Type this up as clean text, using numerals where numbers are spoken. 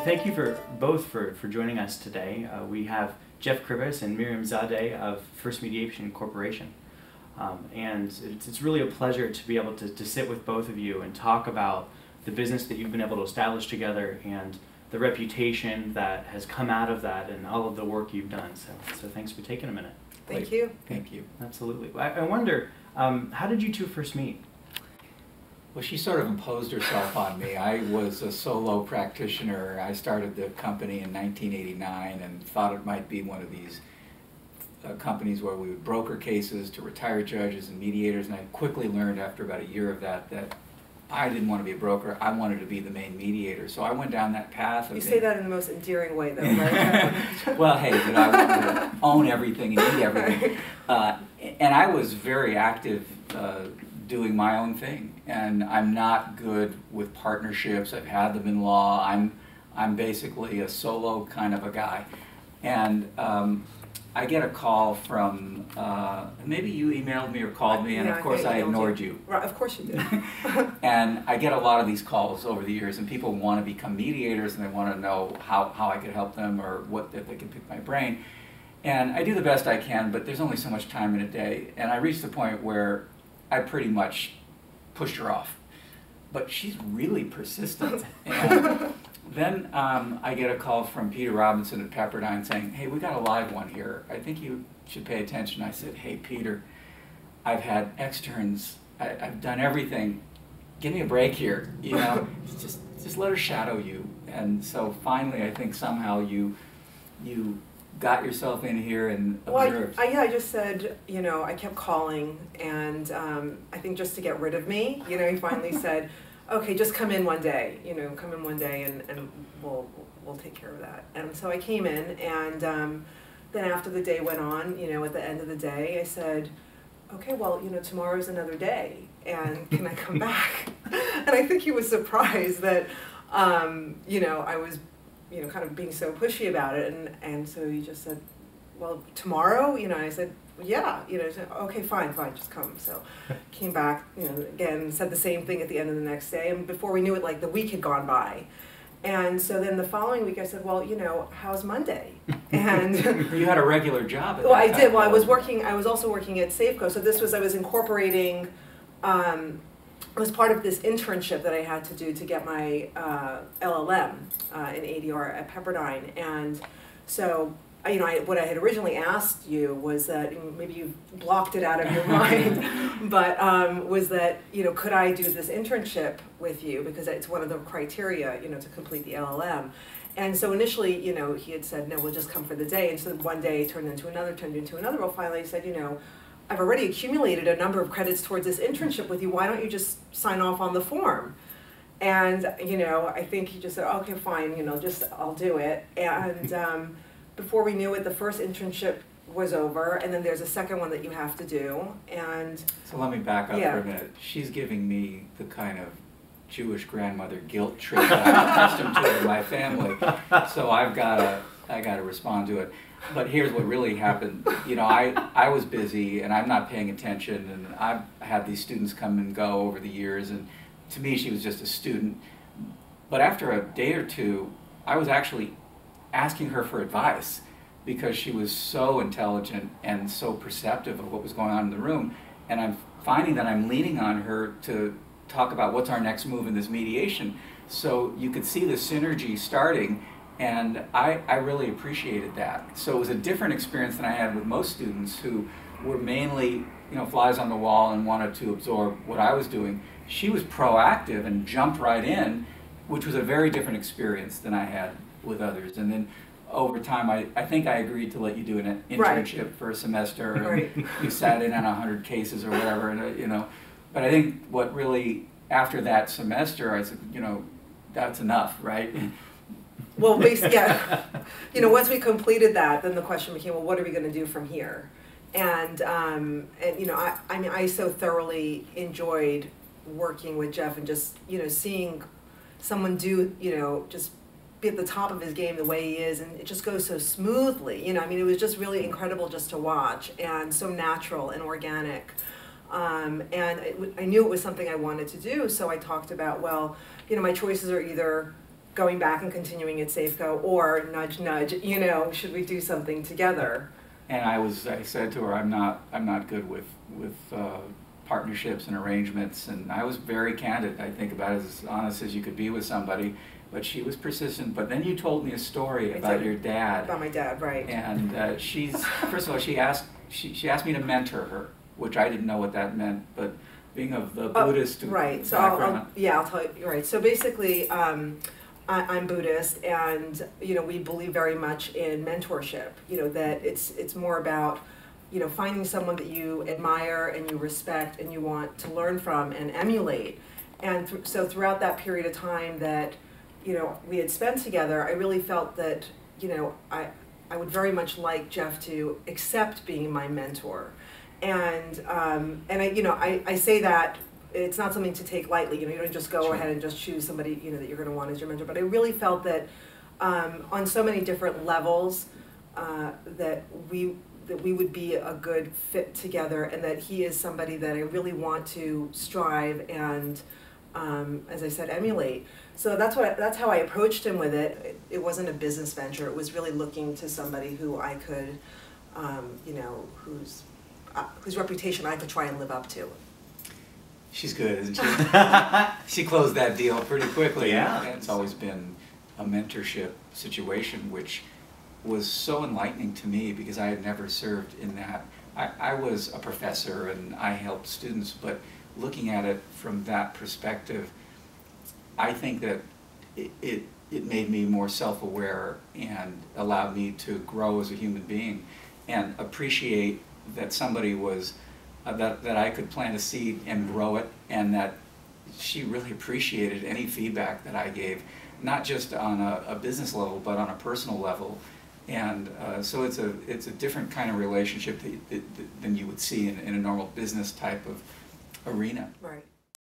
thank you for joining us today. We have Jeff Krivis and Mariam Zadeh of First Mediation Corporation. And it's really a pleasure to be able to sit with both of you and talk about the business that you've been able to establish together and the reputation that has come out of that and all of the work you've done. So thanks for taking a minute. Thank you. Thank you. Absolutely. I wonder, how did you two first meet? Well, she sort of imposed herself on me. I was a solo practitioner. I started the company in 1989 and thought it might be one of these companies where we would broker cases to retired judges and mediators, and I quickly learned after about a year of that I didn't want to be a broker. I wanted to be the main mediator. So I went down that path. You say that in the most endearing way, though, right? Well, hey, but I wanted to own everything and eat everything. And I was very active doing my own thing. And I'm not good with partnerships. I've had them in law. I'm basically a solo kind of a guy. And I get a call from, maybe you emailed me or called me, and of course I ignored you. Right, of course you did. And I get a lot of these calls over the years, and people want to become mediators, and they want to know how I could help them or if they can pick my brain. And I do the best I can, but there's only so much time in a day. And I reached the point where I pretty much pushed her off. But she's really persistent. And then I get a call from Peter Robinson at Pepperdine saying, hey, we got a live one here. I think you should pay attention. I said, hey, Peter, I've had externs. I've done everything. Give me a break here. You know, just let her shadow you. And so finally, I think somehow you got yourself in here and observed. Well, I just said, you know, I kept calling, and I think just to get rid of me, you know, he finally said, okay, just come in one day, you know, come in one day and we'll take care of that. And so I came in, and then after the day went on, you know, at the end of the day, I said, okay, well, you know, tomorrow's another day, and can I come back? And I think he was surprised that, you know, I was, you know, kind of being so pushy about it, and so he just said, well, tomorrow, you know, I said, yeah, you know, said, okay, fine, just come. So came back, you know, again, said the same thing at the end of the next day, and before we knew it, like, the week had gone by. And so then the following week I said, well, you know, how's Monday? And you had a regular job at well, that I time. did. Well, I was also working at Safeco, so this was, I was incorporating, it was part of this internship that I had to do to get my LLM in ADR at Pepperdine. And so, you know, what I had originally asked you was that, maybe you blocked it out of your mind, but was that, you know, could I do this internship with you, because it's one of the criteria, you know, to complete the LLM. And so initially, you know, he had said, no, we'll just come for the day. And so one day turned into another. Well, finally he said, you know, I've already accumulated a number of credits towards this internship with you. Why don't you just sign off on the form? And, you know, I think he just said, okay, fine, you know, I'll do it. And before we knew it, the first internship was over, and then there's a second one that you have to do. And so let me back up for a minute. She's giving me the kind of Jewish grandmother guilt trip that I'm accustomed to in my family. So I gotta respond to it. But here's what really happened. You know, I was busy, and I'm not paying attention, and I've had these students come and go over the years, and to me she was just a student. But after a day or two, I was actually asking her for advice, because she was so intelligent and so perceptive of what was going on in the room. And I'm finding that I'm leaning on her to talk about what's our next move in this mediation. So you could see the synergy starting, and I really appreciated that. So it was a different experience than I had with most students who were mainly, you know, flies on the wall and wanted to absorb what I was doing. She was proactive and jumped right in, which was a very different experience than I had with others. And then over time, I think I agreed to let you do an internship for a semester, and you sat in on 100 cases or whatever, and, you know. But I think what really, after that semester, I said, you know, that's enough, right? Well, basically, yeah. You know, once we completed that, then the question became, well, what are we going to do from here? And you know, I mean, I so thoroughly enjoyed working with Jeff, and just, you know, seeing someone do, you know, just be at the top of his game the way he is, and it just goes so smoothly. You know, I mean, it was just really incredible just to watch, and so natural and organic. And I knew it was something I wanted to do, so I talked about, well, you know, my choices are either going back and continuing at Safeco, or nudge, nudge, you know, should we do something together? And I said to her, I'm not good with partnerships and arrangements, and I was very candid. I think about it as honest as you could be with somebody, but she was persistent. But then you told me a story about your dad. About my dad, right. And first of all, she asked me to mentor her, which I didn't know what that meant, but being of the Buddhist right. So background. I'll tell you, right. So basically, I'm Buddhist, and you know, we believe very much in mentorship. You know, that it's more about, you know, finding someone that you admire and you respect and you want to learn from and emulate. And so throughout that period of time that, you know, we had spent together, I really felt that, you know, I would very much like Jeff to accept being my mentor. And I say that it's not something to take lightly. You know, you don't just go ahead and just choose somebody, you know, that you're going to want as your mentor. But I really felt that on so many different levels that we would be a good fit together, and that he is somebody that I really want to strive and, as I said, emulate. So that's how I approached him with it. It wasn't a business venture. It was really looking to somebody who I could, you know, whose reputation I could try and live up to. She's good, isn't she? She closed that deal pretty quickly. Yeah. It's always been a mentorship situation, which was so enlightening to me because I had never served in that. I was a professor and I helped students, but looking at it from that perspective, I think that it made me more self-aware and allowed me to grow as a human being and appreciate that somebody was, that I could plant a seed and grow it, and that she really appreciated any feedback that I gave, not just on a business level, but on a personal level. And so it's a different kind of relationship than you would see in a normal business type of arena. Right.